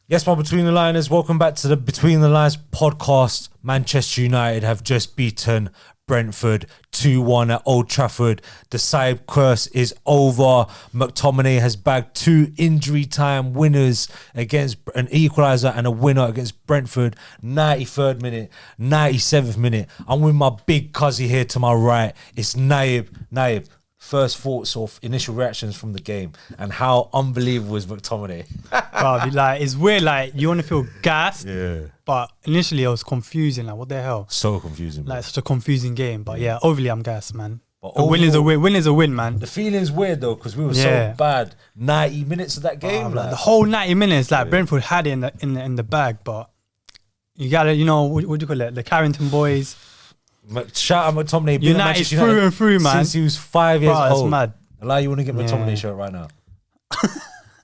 Yes, my Between the Liners, welcome back to the Between the Lines podcast. Manchester United have just beaten Brentford 2-1 at Old Trafford. The Naib curse is over. Mctominay has bagged 2 injury time winners against an equaliser and a winner against Brentford. 93rd minute, 97th minute. I'm with my big cuzzy here to my right. It's Naib. Naib, first thoughts or initial reactions from the game and how unbelievable is McTominay? Bro, it's weird, you want to feel gassed, Yeah. but initially it was confusing, what the hell? So confusing. Bro. Such a confusing game, but yeah, overly I'm gassed, man. But A win is a win. Win is a win, man. The feeling's weird though because we were so bad. 90 minutes of that game, the whole 90 minutes, Brentford had it in the bag, but you gotta, what do you call it? The Carrington boys. Shout out McTominay. United through and through, man. Since he was 5 years old. It's mad. You want to get McTominay shirt right now?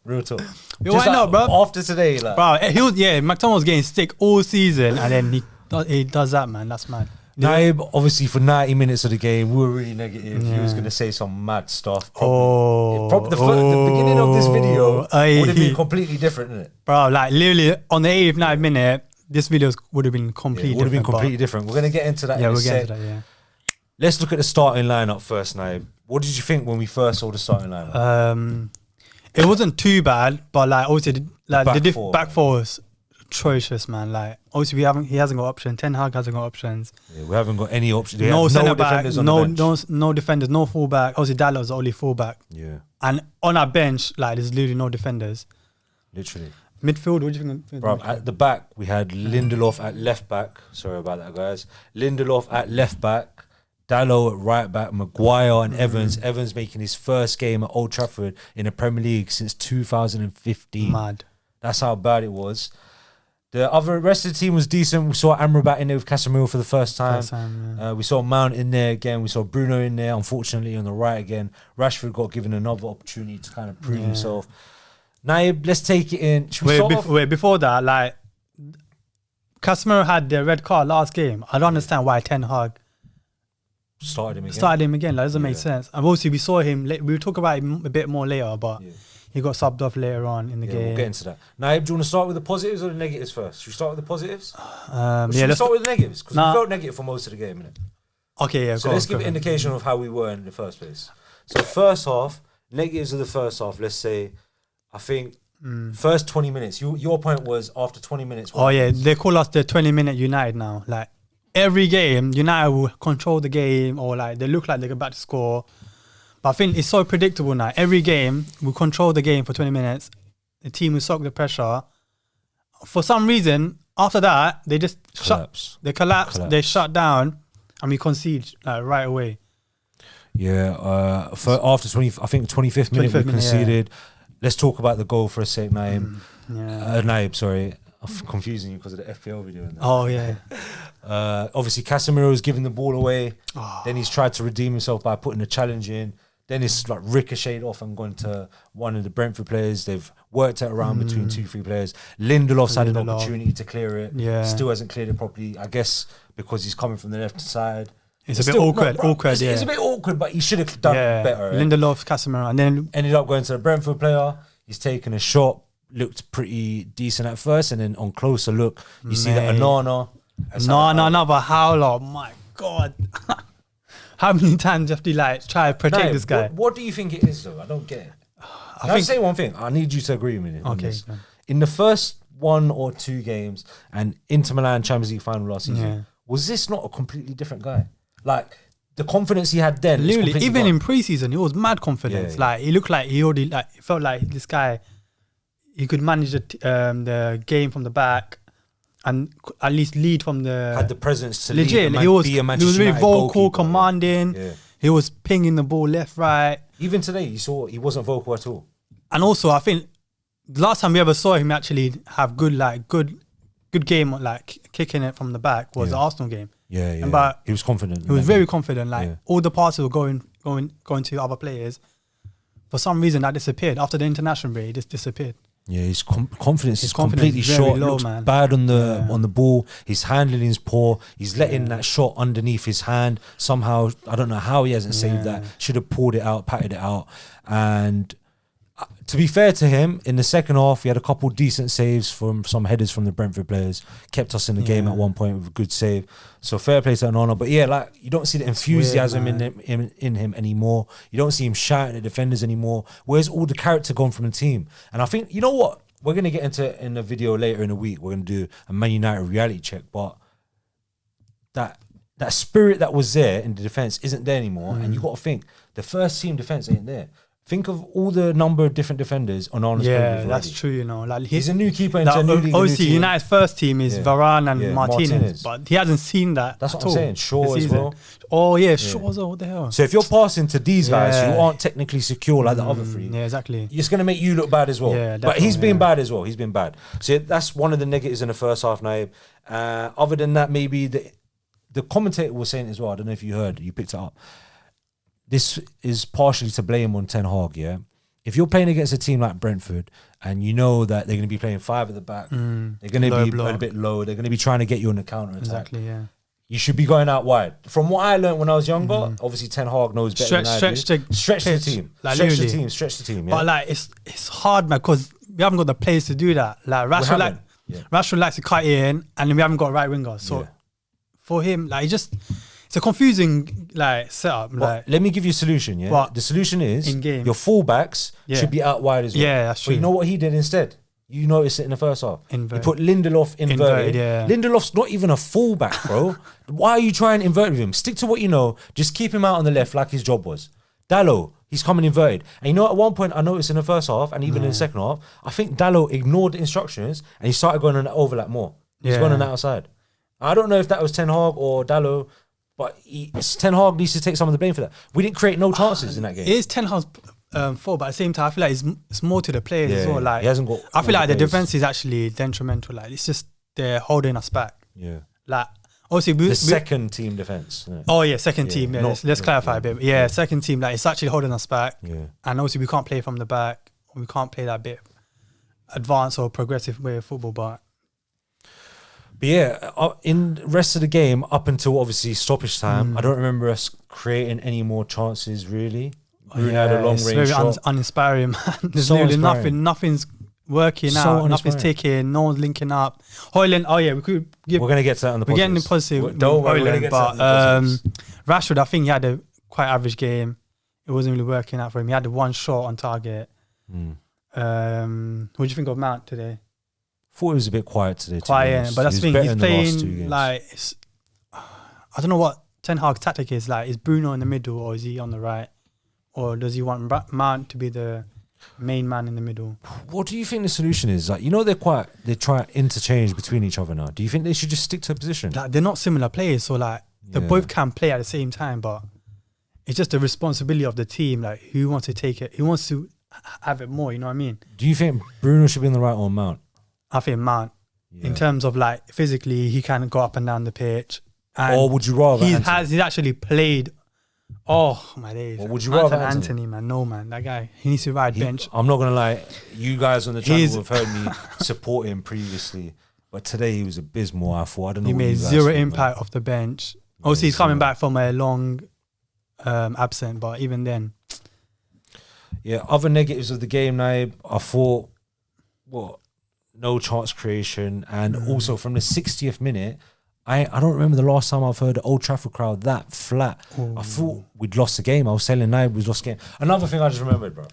Real talk. Why not, bro? After today, bro, McTominay was getting stick all season, and then he does that, man. That's mad. Naib, obviously, for 90 minutes of the game, we were really negative. He was going to say some mad stuff. The beginning of this video would have been completely different, isn't it? Bro, literally on the 89th minute, this video would have been completely different. Would have been completely different. We're going to get into that. Yeah, we'll get into that, yeah. Let's look at the starting lineup first, Naib. What did you think when we first saw the starting lineup? It wasn't too bad, but obviously the back four was atrocious, man. Obviously he hasn't got options. Ten Hag hasn't got options. Yeah, we haven't got any options. No centre back, no defenders, no full back. Obviously Dalot was the only full back. Yeah. And on our bench, there's literally no defenders. Literally. Midfield, what do you think? Bro, at the back, we had Lindelof at left back. Sorry about that, guys. Lindelof at left back. Dalot at right back. Maguire and Evans. Evans making his first game at Old Trafford in the Premier League since 2015. Mad. That's how bad it was. The rest of the team was decent. We saw Amrabat in there with Casemiro for the first time. We saw Mount in there again. We saw Bruno in there, unfortunately, on the right again. Rashford got given another opportunity to kind of prove himself. Naib, let's take it in. Before that, Casemiro had the red card last game. I don't understand why Ten Hag started him again. That doesn't make sense. And obviously we saw him, we'll talk about him a bit more later, but he got subbed off later on in the game. We'll get into that. Naib, do you want to start with the positives or the negatives first? Should we start with the positives? Let's start with the negatives because we felt negative for most of the game, innit? Okay, yeah. So let's give an indication of how we were in the first place. So first half, negatives of the first half, let's say, I think first 20 minutes. Your point was after 20 minutes. They call us the 20-minute United now. Every game, United will control the game or they look like they're about to score. But I think it's so predictable now. Every game, we control the game for 20 minutes. The team will soak the pressure. For some reason, after that, they just collapse. They collapse. They shut down, and we concede right away. Yeah. After 25th minute, we conceded. Yeah. Let's talk about the goal for a sec, Naib. Naib, sorry. I'm confusing you because of the FPL video. Oh, yeah. Obviously, Casemiro is giving the ball away. Then he's tried to redeem himself by putting a challenge in. Then it's ricocheted off and gone to one of the Brentford players. They've worked it around between 2-3 players. Lindelof's had an opportunity to clear it. Yeah. Still hasn't cleared it properly. I guess because he's coming from the left side. It's a bit awkward. It's a bit awkward, but he should have done better. Right? Lindelof, Casemiro, and then ended up going to the Brentford player. He's taken a shot, looked pretty decent at first, and then on closer look, you see that Onana. Another howler. My God. How many times do you have to try to protect this guy? What do you think it is, though? I don't get it. I'll say one thing. I need you to agree with me on this. In the first 1 or 2 games and Inter Milan Champions League final last season, was this not a completely different guy? The confidence he had then. Literally, even in pre-season, he was mad confidence. He looked like he already felt like this guy. He could manage the game from the back, and at least lead from the. Had the presence to legit. Lead he was really vocal, commanding. Yeah. He was pinging the ball left, right. Even today, you saw he wasn't vocal at all. And also, I think the last time we ever saw him actually have good game, kicking it from the back was the Arsenal game. Yeah. But he was confident. He was very confident. All the passes were going to other players. For some reason, that disappeared after the international break. It just disappeared. Yeah, his confidence is confidence completely is very short. low, Looks man. bad on the ball. His handling is poor. He's letting that shot underneath his hand. Somehow, I don't know how he hasn't saved that. Should have pulled it out, patted it out. And to be fair to him, in the second half, he had a couple decent saves from some headers from the Brentford players. Kept us in the game at one point with a good save. So fair play to Onana. But yeah, like you don't see the enthusiasm weird, in him anymore. You don't see him shouting at defenders anymore. Where's all the character gone from the team? And I think, you know what? We're going to get into it in a video later in the week. We're going to do a Man United reality check. But that spirit that was there in the defence isn't there anymore. And you got to think, the first team defence ain't there. Think of all the number of different defenders on Onana's Yeah, that's true, you know. Like he's a new keeper into a new league. Obviously, United's first team is Varane and Martinez, but he hasn't seen that. That's what I'm saying. Shaw as well. Oh, yeah, Shaw as well. What the hell? So if you're passing to these guys who aren't technically secure like the other three, yeah, exactly, it's going to make you look bad as well. Yeah, but he's been bad as well. He's been bad. So that's one of the negatives in the first half, Naib. Other than that, maybe the commentator was saying as well, I don't know if you heard, you picked it up. This is partially to blame on Ten Hag, yeah? If you're playing against a team like Brentford and you know that they're going to be playing 5 at the back, they're going to be a bit low, they're going to be trying to get you on the counter attack. Exactly, yeah. You should be going out wide. From what I learned when I was younger, obviously Ten Hag knows better than I do. Stretch the team. Like Stretch the team. Yeah? But like it's hard, man, because we haven't got the players to do that. Like Rashford likes to cut in, and then we haven't got a right winger. So for him, like it's a confusing like setup. Like, let me give you a solution. Yeah, but the solution is in game, your fullbacks should be out wide as well. Yeah, that's true. But you know what he did instead? You noticed it in the first half. Inverted. He put Lindelof inverted. Lindelof's not even a fullback, bro. Why are you trying to invert with him? Stick to what you know. Just keep him out on the left like his job was. Dalot, he's coming inverted. And you know, at one point I noticed in the first half and even in the second half, I think Dalot ignored the instructions and he started going on the overlap more. He's going on the outside. I don't know if that was Ten Hag or Dalot, but Ten Hag needs to take some of the blame for that. We didn't create no chances in that game. It is Ten Hag's fault, but at the same time, I feel like it's more to the players as well. Like he hasn't got. I feel like the defense is actually detrimental. Like it's just they're holding us back. Yeah. Like obviously the second team defense. Yeah. Oh yeah, second team. Yeah, let's clarify a bit. Yeah, second team. Like it's actually holding us back. Yeah. And obviously we can't play from the back. We can't play that bit advanced or progressive way of football, but yeah, in the rest of the game, up until obviously stoppage time, I don't remember us creating any more chances, really. We had a long range shot. Very uninspiring, man. There's literally nothing's working out, nothing's ticking, no one's linking up. Hoyland, we're going to get to that on the positives. We're getting the positive. Don't worry, but Rashford, I think he had a quite average game. It wasn't really working out for him. He had the one shot on target. What do you think of Mount today? Thought it was a bit quiet today. Quiet, but that's the thing. He's playing like I don't know what Ten Hag's tactic is. Like, is Bruno in the middle or is he on the right, or does he want Mount to be the main man in the middle? What do you think the solution is? Like, you know, they try to interchange between each other now. Do you think they should just stick to a position? Like, they're not similar players, so like they both can play at the same time, but it's just the responsibility of the team. Like, who wants to take it? Who wants to have it more? You know what I mean? Do you think Bruno should be on the right or Mount? I think Mount, in terms of like physically, he can go up and down the pitch. And or would you rather? He's actually played. Oh my days! Or would you rather Anthony? Man, no man, that guy. He needs to ride bench. I'm not gonna lie. You guys on the channel have heard me support him previously, but today he was abysmal. I thought I don't know. He made zero impact off the bench. Obviously, he's coming back from a long absence, but even then. Yeah, other negatives of the game, Naib, I thought, no chance creation, and also from the 60th minute, I don't remember the last time I've heard the Old Trafford crowd that flat. I thought we'd lost the game. I was telling Naib we'd lost the game. Another thing I just remembered, bro.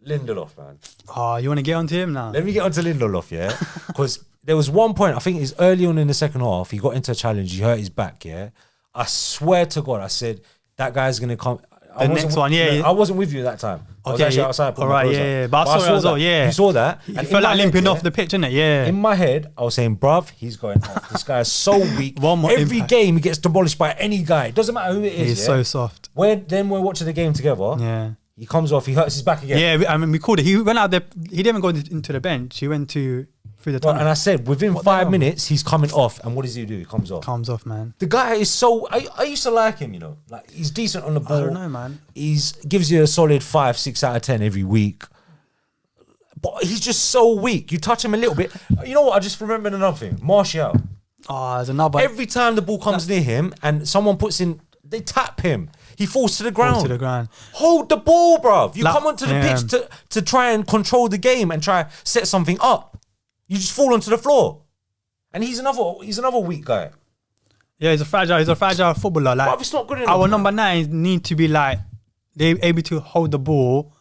Lindelof, man. Oh, you want to get onto him now? Let me get onto Lindelof, yeah? Because there was one point, I think it's early on in the second half, he got into a challenge, he hurt his back, yeah? I swear to God, I said, that guy's going to come. The next one, yeah. I wasn't with you at that time. I was actually outside. All right, yeah. But I saw it as well, yeah. You saw that? He felt like limping off the pitch, didn't it? Yeah. In my head, I was saying, bruv, he's going off. This guy is so weak. Every game, he gets demolished by any guy. It doesn't matter who it is. He's so soft. Then we're watching the game together. Yeah. He comes off, he hurts his back again. Yeah, I mean, we called it. He went out there. He didn't even go into the bench. He went through the tunnel. And I said, within 5 minutes, he's coming off. And what does he do? He comes off. Comes off, man. The guy is so... I used to like him, you know. Like, he's decent on the ball. I don't know, man. Gives you a solid 5, 6 out of 10 every week. But he's just so weak. You touch him a little bit. You know what? I just remembered another thing. Martial. Oh, there's another. Every time the ball comes near him and someone puts in, they tap him. He falls to the ground. Hold the ball, bruv. You come onto the pitch to try and control the game and try set something up. You just fall onto the floor. And he's another weak guy. Yeah, he's a fragile footballer. Like, bruv, it's not good enough. Our number 9 need to be like they able to hold the ball,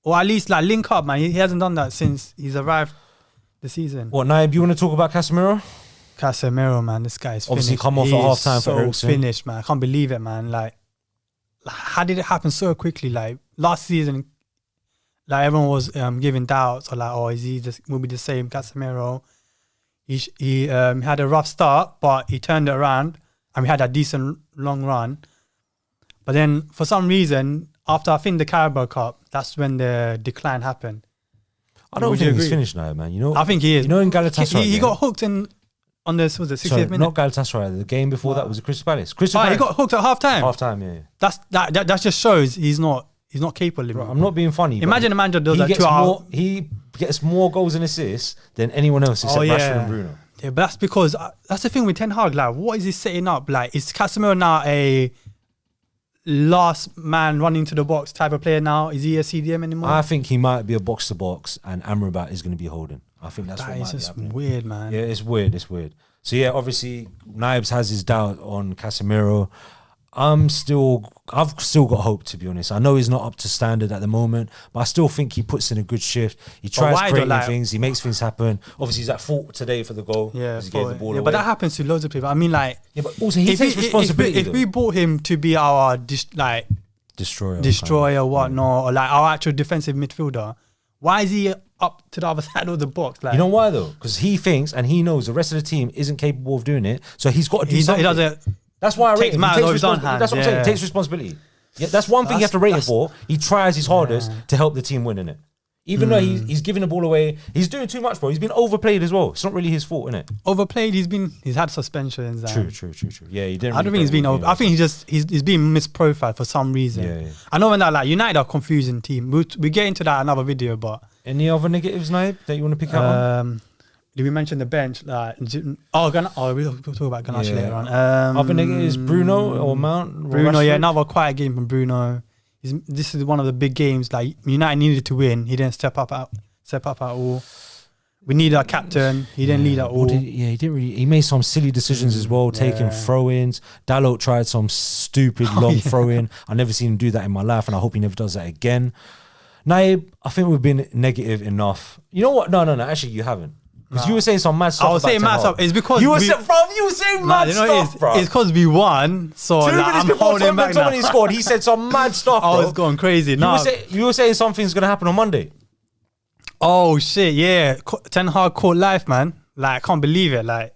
or at least like link up, man. He hasn't done that since he's arrived this season. What, Naib, you want to talk about Casemiro? Casemiro, man, this guy is obviously finished. Come off at half time for Eriksen. Finished, man. I can't believe it, man. Like, how did it happen so quickly? Like last season, like everyone was giving doubts or like, oh, is he just will be the same Casemiro? He had a rough start, but he turned it around and we had a decent long run. But then for some reason, after I think the Carabao Cup, that's when the decline happened. I don't think he's finished now, man. You know, I think he is. You know, in Galatasaray, he got hooked in on the 60th minute. Not Galatasaray. The game before that was at Crystal Palace. He got hooked at half time. Half time, yeah. That just shows he's not capable. Bro, I'm not being funny. Imagine a manager does that 2 hours. He gets more goals and assists than anyone else except Rashford and Bruno. Yeah, but that's because that's the thing with Ten Hag. Like, what is he setting up? Like, is Casemiro now a last man running to the box type of player now? Is he a CDM anymore? I think he might be a box to box, and Amrabat is going to be holding. I think that's what might be happening. Weird, man. Yeah, it's weird. So yeah, obviously Naibs has his doubt on Casemiro. I've still got hope, to be honest. I know he's not up to standard at the moment, but I still think he puts in a good shift. He tries creating things. He makes things happen. Obviously, he's at fault today for the goal. Yeah, he gave the ball away. But that happens to loads of people. I mean, like, yeah, but also he takes responsibility. If we bought him to be our destroyer, whatnot, or like our actual defensive midfielder, why is he up to the other side of the box? Like, you know why though? Because he thinks and he knows the rest of the team isn't capable of doing it, so he's got to do something. He doesn't. That's why I rate him. That's what I'm saying. He takes responsibility. Yeah, that's one thing you have to rate him for. He tries his hardest to help the team win in it. Even though he's giving the ball away, he's doing too much, bro. He's been overplayed as well. It's not really his fault, innit? Overplayed. He's had suspensions. True. Yeah, he didn't. I don't think he's been over. I think he's being misprofiled for some reason. Yeah. I know when that like United are a confusing team. We get into that in another video, but any other negatives, Naib, that you want to pick out? Did we mention the bench? Like, we'll talk about Ganache later on. Other negatives, Bruno or Mount? Bruno, another quiet game from Bruno. This is one of the big games. Like United needed to win. He didn't step up at all. We need our captain. He didn't lead at all. He didn't really. He made some silly decisions as well, taking throw-ins. Dalot tried some stupid long throw-in. I never seen him do that in my life, and I hope he never does that again. Naib, I think we've been negative enough. You know what? No. Actually, you haven't. Because you were saying some mad stuff. I was saying mad stuff. It's because you were saying mad stuff, bro. It's because we won. So 2 minutes before Mctominay scored, he said some mad stuff, bro. I was going crazy. You were saying something's going to happen on Monday. Oh, shit, yeah. Ten Hag caught life, man. Like, I can't believe it. Like,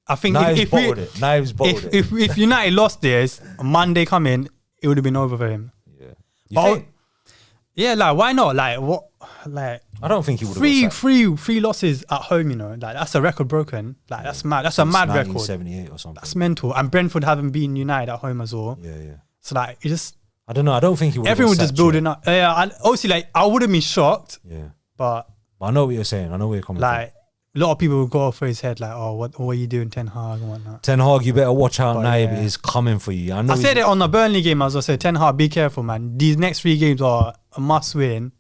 I think if United lost this, Monday coming, it would have been over for him. Yeah. You think? Yeah, like, why not? Like, what? Like, I don't think he would have three losses at home, you know. Like, that's a record broken. Like, that's mad. That's a mad record. 1978 or something. That's mental. And Brentford haven't beaten United at home as well. Yeah. So, like, it just... I don't know. I don't think he would have. Everyone just building up. Yeah, and obviously, like, I would have been shocked. Yeah. But I know what you're saying. I know where you're coming from. Like, a lot of people will go through his head, like, oh, what are you doing, Ten Hag and whatnot. Ten Hag, you better watch out. Naib is coming for you. I said it on the Burnley game as I said, Ten Hag, be careful, man. These next 3 games are a must win.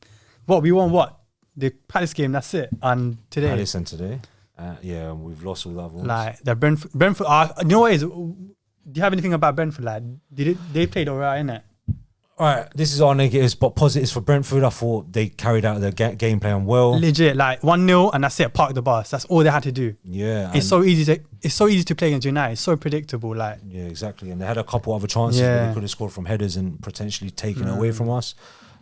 We won what? The Palace game, that's it. And today. Palace and today. Yeah, we've lost all the other ones. Like, the Brentford you know what it is? Do you have anything about Brentford? Like, they played all right, innit? All right, this is our negatives, but positives for Brentford. I thought they carried out their game plan well. Legit, like 1-0 and that's it. Park the bus. That's all they had to do. Yeah, it's so easy to play against United. It's so predictable. Like, yeah, exactly. And they had a couple other chances where they could have scored from headers and potentially taken it away from us.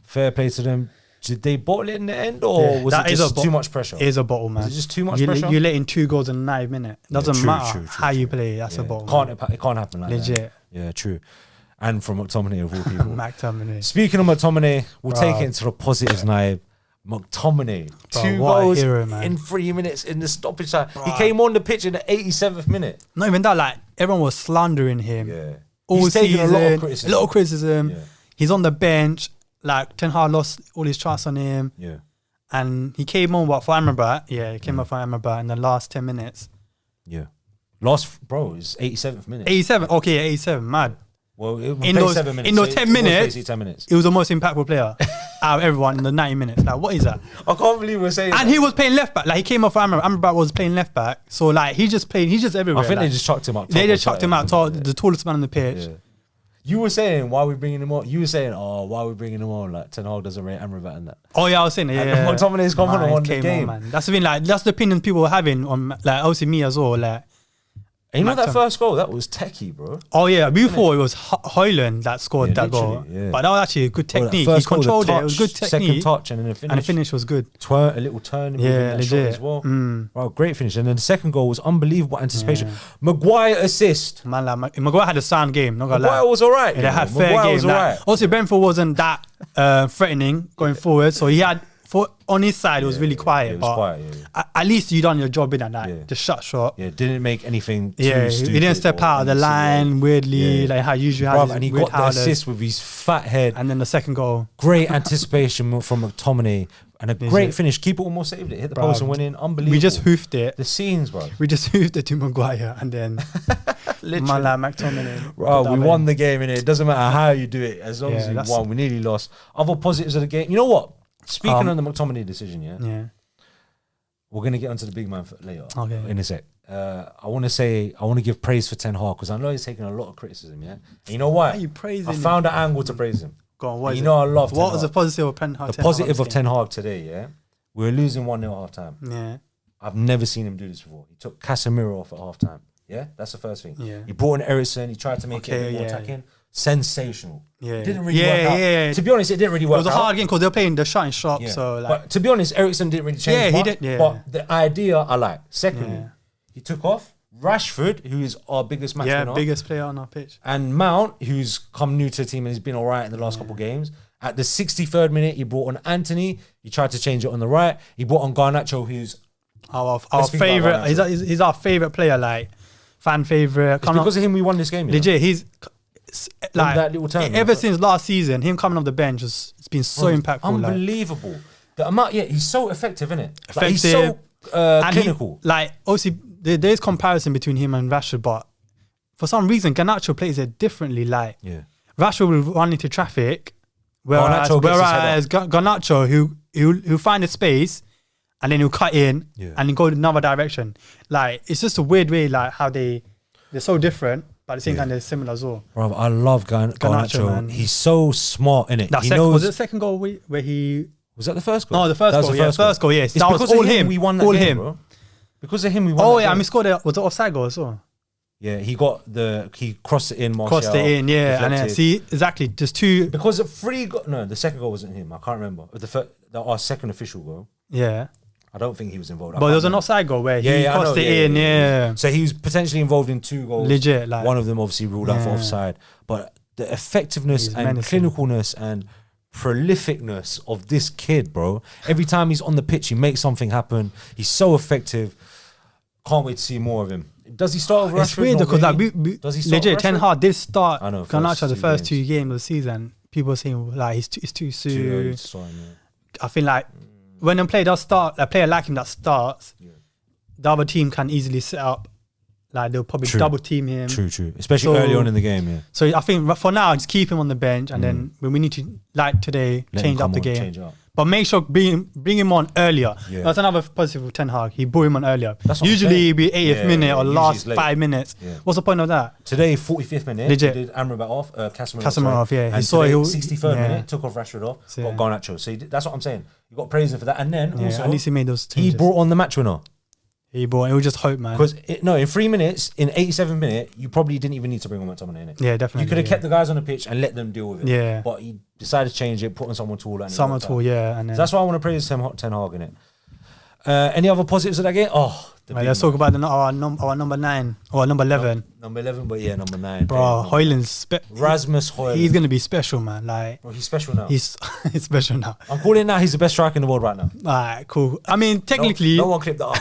Fair play to them. Did they bottle it in the end, or was it just too much pressure? It is a bottle, man. Is it just too much pressure? You're letting 2 goals in 9 minutes. Doesn't matter how you play. That's a bottle. It can't happen like that. Legit. Yeah, true. And from Mctominay of all people. Mctominay. Speaking of Mctominay, we'll take it into the positives, Naib. Mctominay, 2 goals in 3 minutes in the stoppage time. He came on the pitch in the 87th minute. Not even that, like, everyone was slandering him. Yeah. He's taking a lot of criticism. A lot of criticism. Yeah. He's on the bench. Like, Ten Hag lost all his trust on him. Yeah. and he came on for Amrabat. Yeah, he came on for Amrabat in the last 10 minutes. Yeah. It's 87th minute. 87. Okay, yeah, 87. Mad. Well, In those 10 minutes, it 10 minutes. He was the most impactful player out of everyone in the 90 minutes. Like, what is that? I can't believe we're saying And that. he was playing left back. Like, he came off for Amrabat. Amrabat was playing left back. So, like, he's just everywhere. I think like, they just chucked him up. They just chucked him out, the tallest man on the pitch. Yeah. You were saying, why are we bringing him on? You were saying, why are we bringing him on? Like, Ten Hag doesn't rate Amrabat and that. Oh, yeah, I was saying, yeah. And Mctominay's come on and won the game. Man. That's the thing, like, that's the opinion people were having on, like, obviously me as well, like. And you know that first goal? That was techie, bro. Oh, yeah. Before, it was Højlund that scored that goal. Yeah. But that was actually a good technique. He controlled it. It was good technique. Second touch and then the finish. And the finish was good. A little turn. Yeah, legit. As well. Wow, great finish. And then the second goal was unbelievable anticipation. Yeah. Maguire assist. Man, like, Maguire had a sound game. Not gonna Maguire lie. was all right. Yeah, they had fair game. Like, also, Brentford wasn't that threatening going forward. So he had... on his side, it was really quiet. It was quiet, at least you done your job in that. Yeah. The shot. Yeah, didn't make anything too stupid. He didn't step out of the line weirdly, like how usually has. And he got the assist with his fat head. And then the second goal. Great anticipation from McTominay. And a great finish. Keeper almost saved it. Hit the post and went in. Unbelievable. We just hoofed it. The scenes, bro. We just hoofed it to Maguire and then McTominay. Bro, we won the game, innit? It doesn't matter how you do it. As long as you won, we nearly lost. Other positives of the game. You know what? Speaking on the McTominay decision, yeah, we're gonna get onto the big man later. Okay. In a sec. I want to give praise for Ten Hag because I know he's taking a lot of criticism. Yeah, and you know what? Why are you praising I found an angle to praise him. Go on, what is you know I love. What was the positive of Ten Hag? The positive of Ten Hag today, yeah, we were losing 1-0 at half time. Yeah, I've never seen him do this before. He took Casemiro off at half time. Yeah, that's the first thing. Yeah, he brought in Eriksen. He tried to make it a bit more attacking. Sensational. Yeah, didn't really work out. Yeah. To be honest, it didn't really work out. It was a hard game because they were playing the shot and shop. Yeah. So, like, but to be honest, Eriksen didn't really change much. He did. Yeah. But the idea I like. Secondly, he took off Rashford, who is our biggest match winner. Biggest player on our pitch, and Mount, who's come new to the team and has been all right in the last couple of games. At the 63rd minute, he brought on Anthony. He tried to change it on the right. He brought on Garnacho, who's our favorite. He's our favorite player, like fan favorite. It's because of him we won this game. Legit, he's like that little turn. Ever since last season, him coming off the bench it's been so impactful. Unbelievable. The amount, he's so effective, isn't it? Effective. He's so clinical. Obviously, there's comparison between him and Rashford, but for some reason, Garnacho plays it differently. Like, Rashford will run into traffic, whereas Garnacho, he'll find a space and then he'll cut in and then go another direction. Like, it's just a weird way, like how they're so different. But at the same time, they're similar as well. Bro, I love Garnacho. Man. He's so smart, innit? Was it the second goal where he... Was that the first goal? No, the first goal. First goal, yes. That was all him. We won that all game, him. Bro. Because of him, we won that game. And he scored it. Was it offside goal as well? Yeah, he crossed it in, Martial. Crossed it in, yeah. And then, see, exactly, just two... Because the second goal wasn't him. I can't remember. Our second official goal. Yeah. I don't think he was involved. But there was an offside goal where he crossed it in, So he was potentially involved in 2 goals. Legit. Like, one of them obviously ruled out for offside. But the effectiveness and clinicalness and prolificness of this kid, bro. Every time he's on the pitch, he makes something happen. He's so effective. Can't wait to see more of him. Does he start with Rashford? It's weird because does he start legit, Ten Hag did start Garnacho the first 2 games of the season. People saying like it's too soon. I feel like when a player does start, a player like him that starts, the other team can easily set up. Like they'll probably double team him. True. Especially early on in the game, So I think for now, just keep him on the bench, and then when we need to, like today, change up the game. But make sure bring him on earlier. Yeah. That's another positive with Ten Hag. He brought him on earlier. Usually it'd be 80th minute or last 5 minutes. Yeah. What's the point of that? Today, 45th minute, legit. He did Amrabat off, Casemiro off, yeah. And today, 63rd minute, took off Rashford off, got Garnacho. So that's what I'm saying. You got praise him for that. And then also, at least he made those changes. He brought on the match winner. It was just hope, man. Because in 3 minutes, in 87th minute, you probably didn't even need to bring on Mctominay in it. Yeah, definitely. You could have kept the guys on the pitch and let them deal with it. Yeah. But he decided to change it, put on someone taller. Someone tall, yeah. And so that's why I want to praise Ten Hag in it. Any other positives of that game? Let's talk about our number 9 or number 11. Number 11, but number 9. Bro, Højlund's Rasmus Højlund. He's gonna be special, man. Like, bro, he's special now. He's special now. I'm calling now. He's the best striker in the world right now. Alright, cool. I mean, technically, no one clip that up.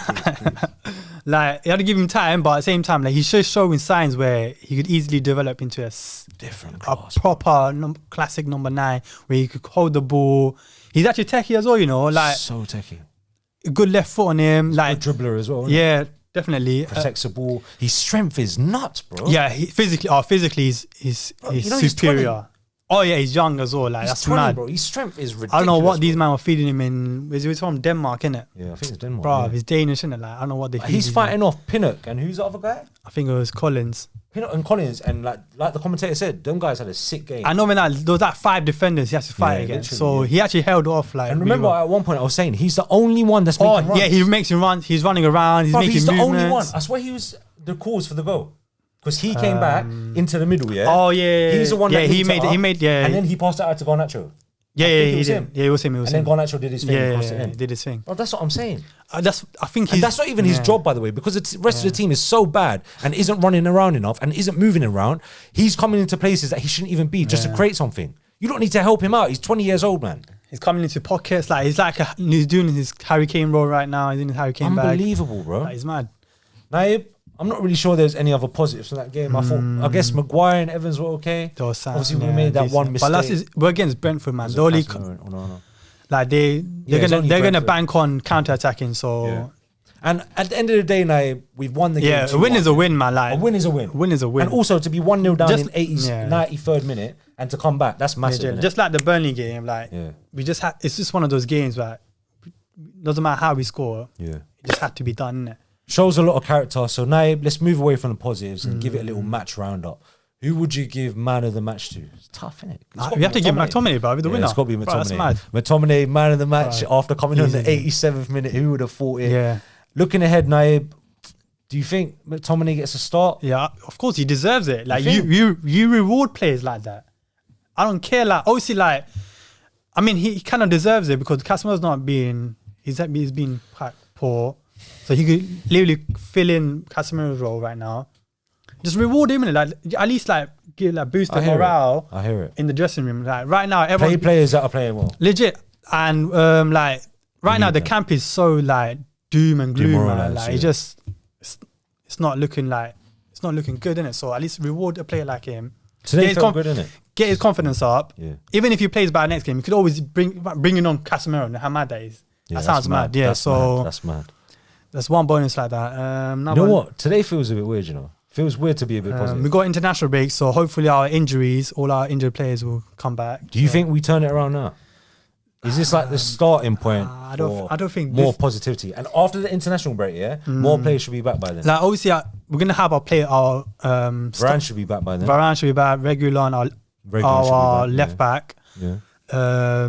Please. Like, you had to give him time, but at the same time, like, he's just showing signs where he could easily develop into Different a class. proper classic number 9 where he could hold the ball. He's actually techie as well, you know, like So techie. a good left foot on him. Like, Good dribbler as well. Isn't yeah, definitely. he? Protects the ball. His strength is nuts, bro. Yeah, physically, he's Bro, you know he's superior. 20. Oh yeah, he's young as well. Like, He's that's 20, mad. bro. His strength is ridiculous. I don't know what these bro. men were feeding him in. Is he from Denmark, innit? Yeah, I think it's Denmark. Bro, yeah. he's Danish, innit? Like, I don't know what they feed He's these fighting off Pinnock and who's the other guy? men. I think it was Collins. Pinnock and Collins, and like the commentator said, them guys had a sick game. I know when there was like 5 defenders he has to fight Yeah, against. literally, So yeah. he actually held off like. And really remember, well. at one point I was saying he's the only one that's Oh making runs. yeah, he makes him run. He's running around. He's Bruv, making he's the movements. only one. I swear he was the cause for the goal because he came back into the middle. Yeah. Oh yeah, He's the one. Yeah, that he linked it made. He up, made. Yeah, And then he passed it out to Garnacho. yeah, I think it he was did. him. Yeah, it was him. It was And then him. Garnacho did his thing. Yeah, across the he end. did his thing. Bro, that's what I'm saying. I think he's. And that's not even his job, by the way, because the rest of the team is so bad and isn't running around enough and isn't moving around. He's coming into places that he shouldn't even be just to create something. You don't need to help him out. He's 20 years old, man. He's coming into pockets. Like he's doing his Harry Kane role right now. He's in his Harry Kane bag. Unbelievable, bro. Like, he's mad. Naib, I'm not really sure there's any other positives from that game. I guess Maguire and Evans were okay. There was Obviously, we made that one mistake. But we're against Brentford, man. The only No. like they're it's only gonna Brentford. bank on counter attacking. So Yeah. And at the end of the day, Naib, we've won the game. yeah, a win 2-1. is a win, man. Like A win is a win. win is a win. And also to be 1-0 down Just- in 80, yeah. 93rd minute and to come back, that's massive. innit? just like the Burnley game, like Yeah. we just had. It's just one of those games where doesn't matter how we score, Yeah. it just had to be done. Innit? Shows a lot of character. So Naib, let's move away from the positives and give it a little match roundup. Who would you give man of the match to? It's tough, isn't it? We have to give Mctominay, bro. The winner. It's got to be Bro, that's McTominay. mad. McTominay, man of the match Right. after coming on the Easily. 87th minute. Who would have thought it? Yeah. Looking ahead, Naib, do you think McTominay gets a start? Yeah, of course he deserves it. Like think? you reward players like that. I don't care. Like obviously, like I mean, he kind of deserves it because Casemiro's not being. He's been quite poor, so he could literally fill in Casemiro's role right now. Just reward him and like at least like give like boost the I hear it. morale I hear it. in the dressing room. Like right now, Play everyone players that are playing well. legit and like right now need the that. camp is so like doom and gloom. Man. Demoralised, Like yeah. it just it's not looking good, innit? So at least reward a player like him. Today his felt good, innit? Get his confidence up. Yeah. Even if he plays bad next game, you could always bring in on Casemiro and how mad that is. Yeah, that that's sounds mad. Yeah, That's so mad. That's mad. that's one bonus like that. You know what? Today feels a bit weird, you know? Feels weird to be a bit positive. We got international break, so hopefully all our injured players will come back. Do you think we turn it around now? Is this like the starting point? I don't think more this- positivity. And after the international break, more players should be back by then. Like obviously, we're gonna have our Varane should be back by then. Varane should be back. Regulon, Regular should be our back, left yeah. back. Yeah.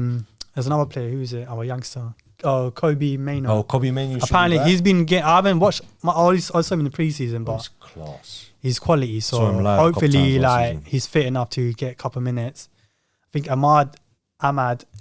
There's another player. Who is it? Our youngster. Oh, Kobe Maynard. Oh, Kobe Manu. Apparently, he's been getting. I haven't watched. I saw him in the preseason, but He's class. he's quality. So Saw him live a couple hopefully, times last like season. he's fit enough to get a couple minutes. I think Ahmad.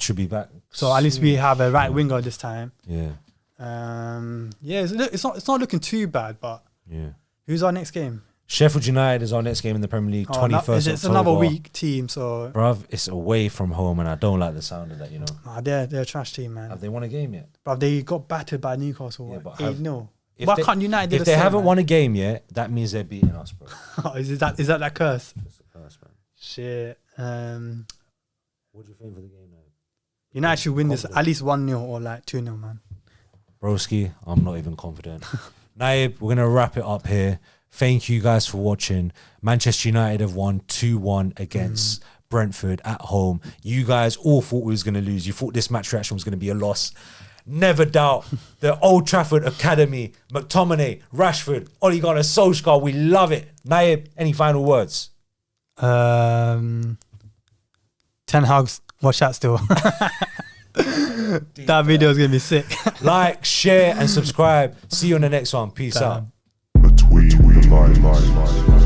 Should be back. So at least we have a right winger this time. Yeah. Yeah, it's not looking too bad. But Yeah. who's our next game? Sheffield United is our next game in the Premier League, 21st It's October. another weak team. So Bruv, it's away from home and I don't like the sound of that, you know. they're a trash team, man. Have they won a game yet? But they got battered by Newcastle. Yeah, but 8-0. If Why they- can't United do If the they same, haven't man? won a game yet, that means they're beating us, bro. is that curse? That's the curse, man. Shit. What do you think for the game, man? United should win this at least 1-0 or like 2-0, man. Broski, I'm not even confident. Naib, we're going to wrap it up here. Thank you guys for watching. Manchester United have won 2-1 against Brentford at home. You guys all thought we was going to lose. You thought this match reaction was going to be a loss. Never doubt the Old Trafford Academy, McTominay, Rashford, Ole Gunnar Solskjaer. We love it. Naib, any final words? 10 hugs. Watch that still. That video is going to be sick. Like, share, and subscribe. See you on the next one. Peace out. Between the lines.